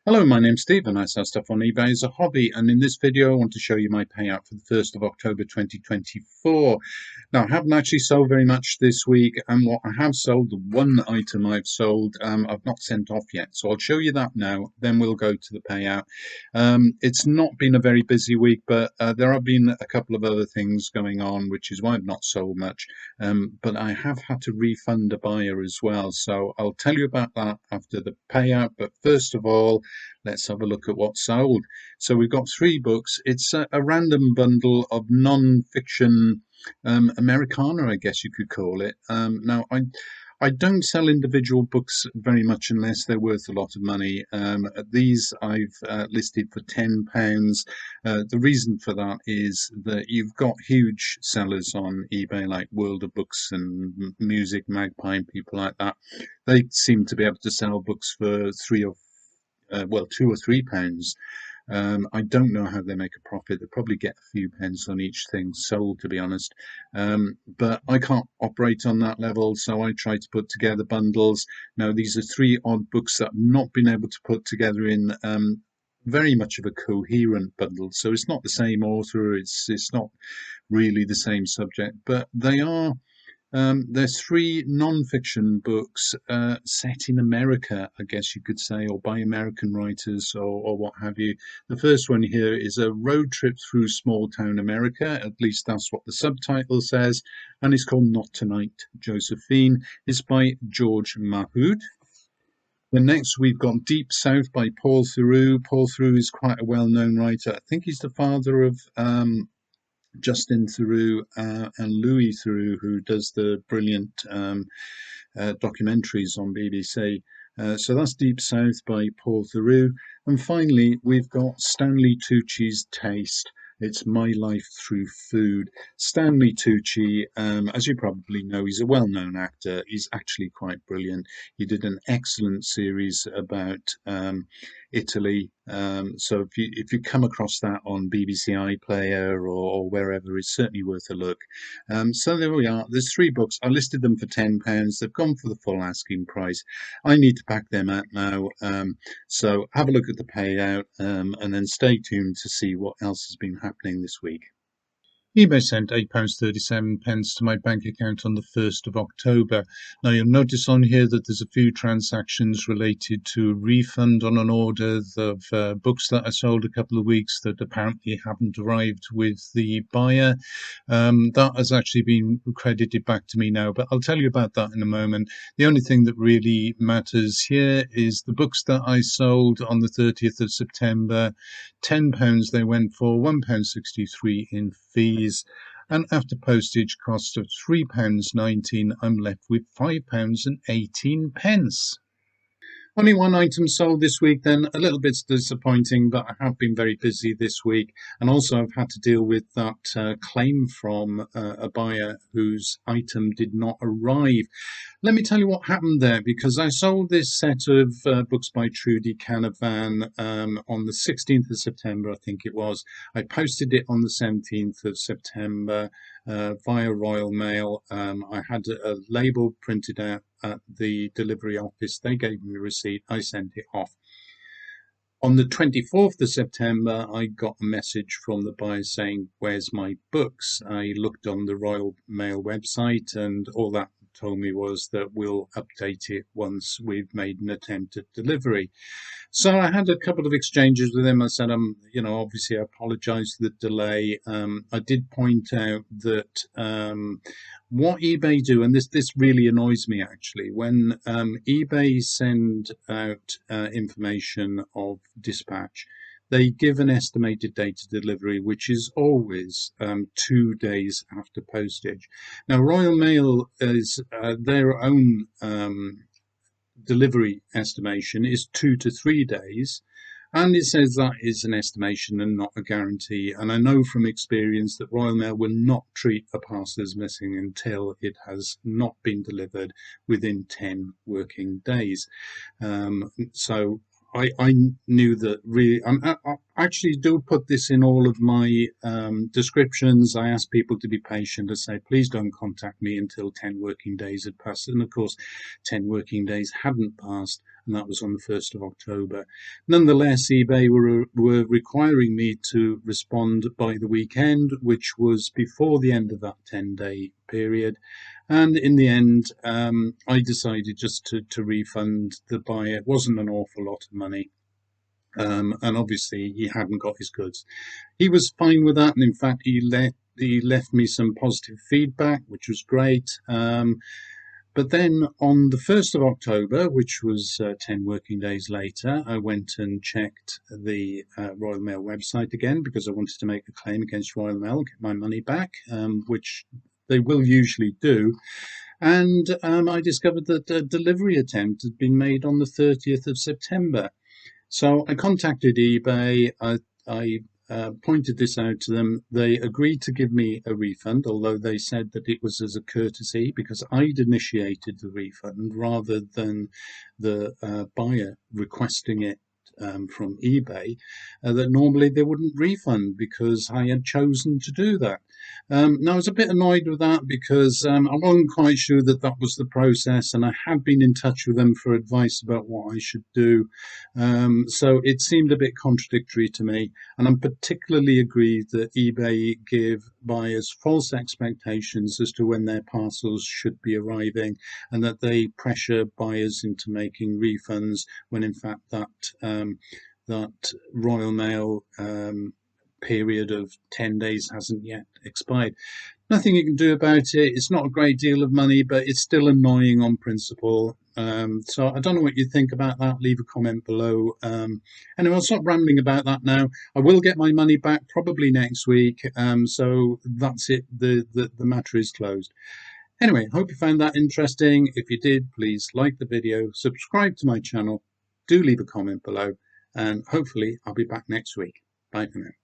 Hello, my name's Steve and I sell stuff on eBay as a hobby, and in this video I want to show you my payout for the 1st of October 2024. Now, I haven't actually sold very much this week, and what I have sold, the one item I've sold, I've not sent off yet, so I'll show you that now, then we'll go to the payout. It's not been a very busy week, but there have been a couple of other things going on, which is why I've not sold much, but I have had to refund a buyer as well, so I'll tell you about that after the payout. But first of all, let's have a look at what's sold. So we've got three books. It's a random bundle of non-fiction Americana, I guess you could call it. Now, I don't sell individual books very much unless they're worth a lot of money. These I've listed for £10. The reason for that is that you've got huge sellers on eBay like World of Books and Music Magpie and people like that. They seem to be able to sell books for £2 or £3. I don't know how they make a profit. They probably get a few pence on each thing sold, to be honest. But I can't operate on that level, so I try to put together bundles. Now, these are three odd books that I've not been able to put together in very much of a coherent bundle. So it's not the same author, it's not really the same subject, but there's three non-fiction books set in America, I guess you could say, or by American writers or what have you. The first one here is a road trip through small town America. At least that's what the subtitle says. And it's called Not Tonight, Josephine. It's by George Mahood. The next we've got Deep South by Paul Theroux. Paul Theroux is quite a well-known writer. I think he's the father of Justin Theroux and Louis Theroux, who does the brilliant documentaries on BBC. So that's Deep South by Paul Theroux. And finally, we've got Stanley Tucci's Taste. It's My Life Through Food. Stanley Tucci, as you probably know, he's a well-known actor. He's actually quite brilliant. He did an excellent series about Italy. So if you come across that on BBC iPlayer or wherever, it's certainly worth a look. So there we are. There's three books. I listed them for £10. They've gone for the full asking price. I need to pack them out now. So have a look at the payout and then stay tuned to see what else has been happening this week. eBay sent £8.37 to my bank account on the 1st of October. Now, you'll notice on here that there's a few transactions related to refund on an order of books that I sold a couple of weeks that apparently haven't arrived with the buyer. That has actually been credited back to me now, but I'll tell you about that in a moment. The only thing that really matters here is the books that I sold on the 30th of September. £10 they went for, £1.63 in fees, and after postage cost of £3.19, I'm left with £5.18. Only one item sold this week then, a little bit disappointing, but I have been very busy this week. And also I've had to deal with that claim from a buyer whose item did not arrive. Let me tell you what happened there, because I sold this set of books by Trudy Canavan on the 16th of September, I think it was. I posted it on the 17th of September via Royal Mail. I had a label printed out at the delivery office. They gave me a receipt. I sent it off. On the 24th of September, I got a message from the buyer saying, "Where's my books?" I looked on the Royal Mail website, and all that told me was that we'll update it once we've made an attempt at delivery. So I had a couple of exchanges with him. I said, obviously I apologize for the delay. I did point out that what eBay do, and this really annoys me actually, when eBay send out information of dispatch, they give an estimated date of delivery, which is always 2 days after postage. Now, Royal Mail is their own delivery estimation is 2 to 3 days. And it says that is an estimation and not a guarantee. And I know from experience that Royal Mail will not treat a parcel as missing until it has not been delivered within 10 working days. So I knew that really. I actually do put this in all of my descriptions. I ask people to be patient. I say, please don't contact me until 10 working days had passed. And of course, 10 working days hadn't passed, and that was on the 1st of October. Nonetheless, eBay were requiring me to respond by the weekend, which was before the end of that 10-day period. And in the end, I decided just to refund the buyer. It wasn't an awful lot of money. And obviously, he hadn't got his goods. He was fine with that. And in fact, he left me some positive feedback, which was great. But then on the 1st of October, which was 10 working days later, I went and checked the Royal Mail website again because I wanted to make a claim against Royal Mail, get my money back, which they will usually do. And I discovered that a delivery attempt had been made on the 30th of September. So I contacted eBay. I pointed this out to them. They agreed to give me a refund, although they said that it was as a courtesy because I'd initiated the refund rather than the buyer requesting it from eBay, that normally they wouldn't refund because I had chosen to do that. Now, I was a bit annoyed with that because I wasn't quite sure that that was the process, and I had been in touch with them for advice about what I should do. So it seemed a bit contradictory to me, and I'm particularly aggrieved that eBay give buyers false expectations as to when their parcels should be arriving, and that they pressure buyers into making refunds when in fact that Royal Mail period of 10 days hasn't yet expired. Nothing you can do about it. It's not a great deal of money, but it's still annoying on principle. So I don't know what you think about that. Leave a comment below. Anyway, I'll stop rambling about that now. I will get my money back probably next week. So that's it. The matter is closed. Anyway, hope you found that interesting. If you did, please like the video, subscribe to my channel, do leave a comment below, and hopefully I'll be back next week. Bye for now.